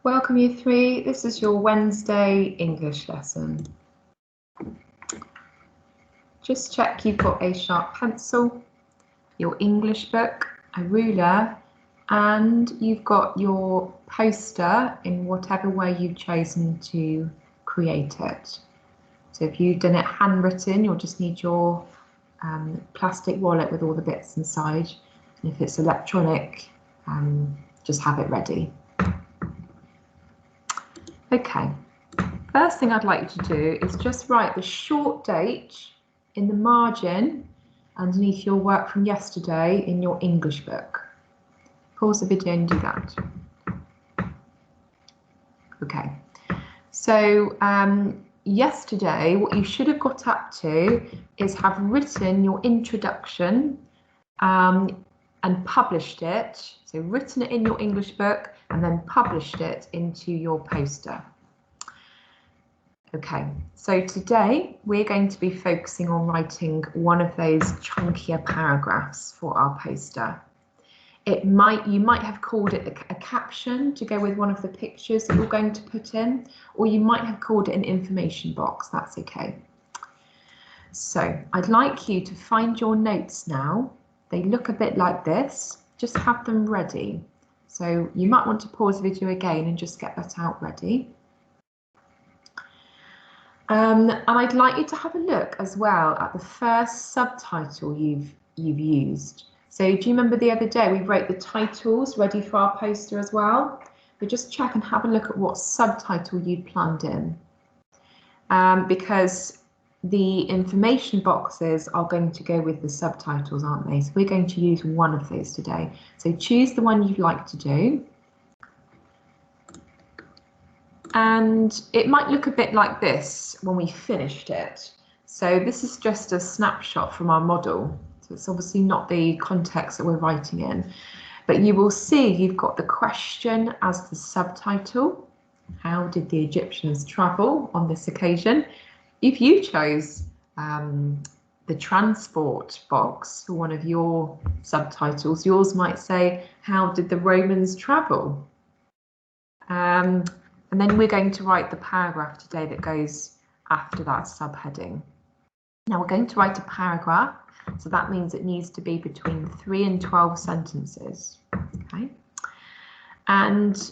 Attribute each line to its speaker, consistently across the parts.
Speaker 1: Welcome Year 3, this is your Wednesday English lesson. Just check you've got a sharp pencil, your English book, a ruler, and you've got your poster in whatever way you've chosen to create it. So if you've done it handwritten, you'll just need your plastic wallet with all the bits inside. And if it's electronic, just have it ready. Okay, first thing I'd like you to do is just write the short date in the margin underneath your work from yesterday in your English book. Pause the video and do that. Okay, so yesterday what you should have got up to is have written your introduction and published it. So written it in your English book and then published it into your poster. Okay, so today we're going to be focusing on writing one of those chunkier paragraphs for our poster. You might have called it a caption to go with one of the pictures that you're going to put in, or you might have called it an information box, that's okay. So I'd like you to find your notes now. They look a bit like this, just have them ready. So you might want to pause the video again and just get that out ready. And I'd like you to have a look as well at the first subtitle you've used. So do you remember the other day we wrote the titles ready for our poster as well? But just check and have a look at what subtitle you'd planned in. Because the information boxes are going to go with the subtitles, aren't they? So we're going to use one of those today. So choose the one you'd like to do. And it might look a bit like this when we finished it. So this is just a snapshot from our model. So it's obviously not the context that we're writing in. But you will see you've got the question as the subtitle. How did the Egyptians travel on this occasion? If you chose the transport box for one of your subtitles, yours might say, how did the Romans travel? And then we're going to write the paragraph today that goes after that subheading. Now we're going to write a paragraph, so that means it needs to be between 3 and 12 sentences. Okay. And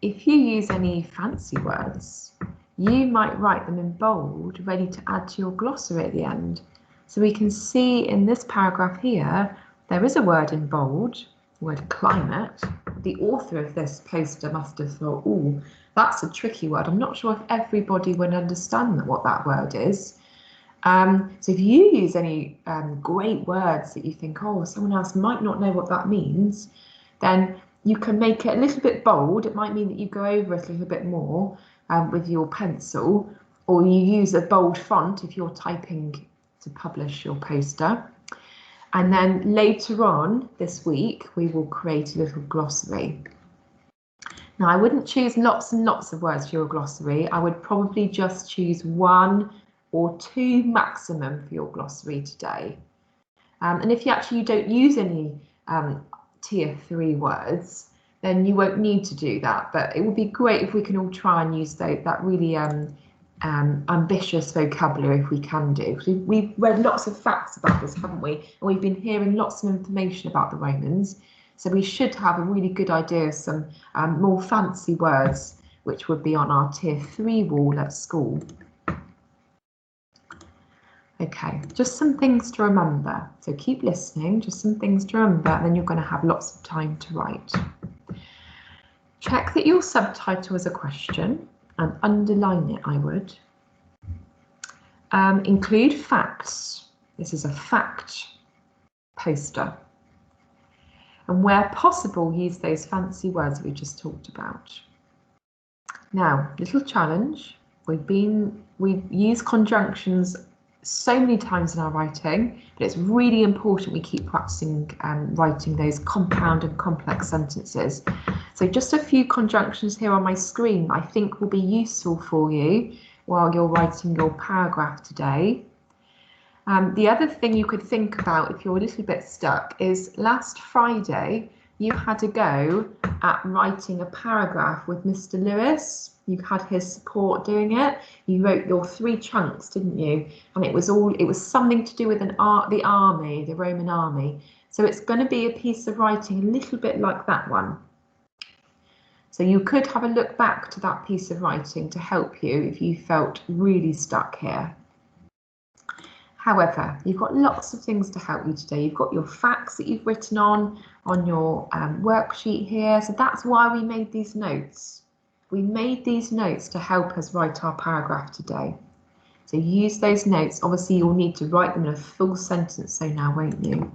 Speaker 1: if you use any fancy words, you might write them in bold, ready to add to your glossary at the end. So we can see in this paragraph here, there is a word in bold, the word climate. The author of this poster must have thought, oh, that's a tricky word. I'm not sure if everybody would understand what that word is. So if you use any great words that you think, oh, someone else might not know what that means, then you can make it a little bit bold. It might mean that you go over it a little bit more with your pencil, or you use a bold font if you're typing to publish your poster. And then later on this week, we will create a little glossary. Now, I wouldn't choose lots and lots of words for your glossary. I would probably just choose 1 or 2 maximum for your glossary today. And if you don't use any tier 3 words, then you won't need to do that. But it would be great if we can all try and use that really ambitious vocabulary if we can do. We've read lots of facts about this, haven't we? And we've been hearing lots of information about the Romans. So we should have a really good idea of some more fancy words, which would be on our tier 3 wall at school. Okay, just some things to remember. So keep listening, just some things to remember, and then you're going to have lots of time to write. Check that your subtitle is a question and underline it, I would. Include facts. This is a fact poster. And where possible, use those fancy words that we just talked about. Now, little challenge. We've used conjunctions so many times in our writing, but it's really important we keep practicing writing those compound and complex sentences. So just a few conjunctions here on my screen I think will be useful for you while you're writing your paragraph today. The other thing you could think about if you're a little bit stuck is last Friday you had a go at writing a paragraph with Mr. Lewis. You had his support doing it. You wrote your 3 chunks, didn't you? And it was something to do with the army, the Roman army. So it's going to be a piece of writing a little bit like that one. So you could have a look back to that piece of writing to help you if you felt really stuck here. However, you've got lots of things to help you today. You've got your facts that you've written on your worksheet here. So that's why we made these notes. We made these notes to help us write our paragraph today. So use those notes. Obviously, you'll need to write them in a full sentence so now, won't you?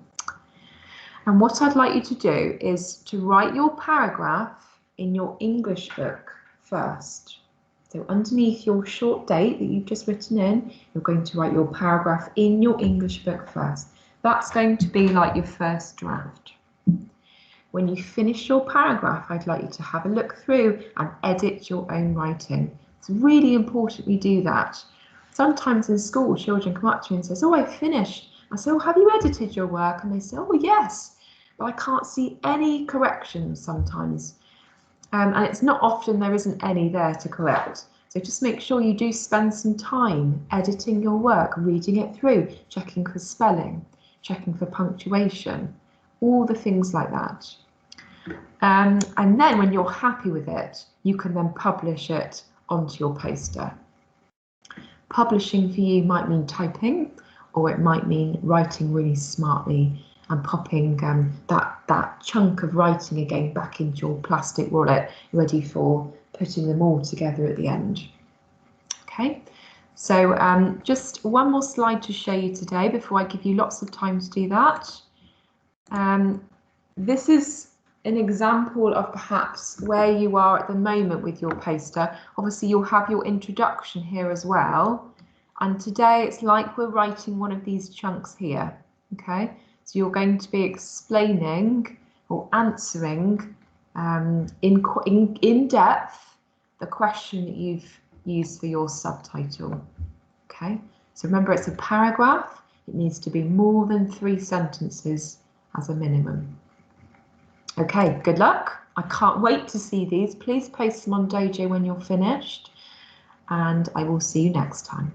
Speaker 1: And what I'd like you to do is to write your paragraph in your English book first. So underneath your short date that you've just written in, you're going to write your paragraph in your English book first. That's going to be like your first draft. When you finish your paragraph, I'd like you to have a look through and edit your own writing. It's really important we do that. Sometimes in school, children come up to me and say, "Oh, I finished." I say, "Oh, have you edited your work?" And they say, "Oh, yes," but I can't see any corrections sometimes. And it's not often there isn't any there to correct. So just make sure you do spend some time editing your work, reading it through, checking for spelling, checking for punctuation, all the things like that. And then when you're happy with it, you can then publish it onto your poster. Publishing for you might mean typing, or it might mean writing really smartly and popping that chunk of writing again back into your plastic wallet, ready for putting them all together at the end. Okay, so just one more slide to show you today before I give you lots of time to do that. This is an example of perhaps where you are at the moment with your poster. Obviously, you'll have your introduction here as well. And today it's like we're writing one of these chunks here, okay? So you're going to be explaining or answering in depth the question that you've used for your subtitle, okay? So remember, it's a paragraph. It needs to be more than 3 sentences as a minimum. Okay, good luck. I can't wait to see these. Please post them on Dojo when you're finished, and I will see you next time.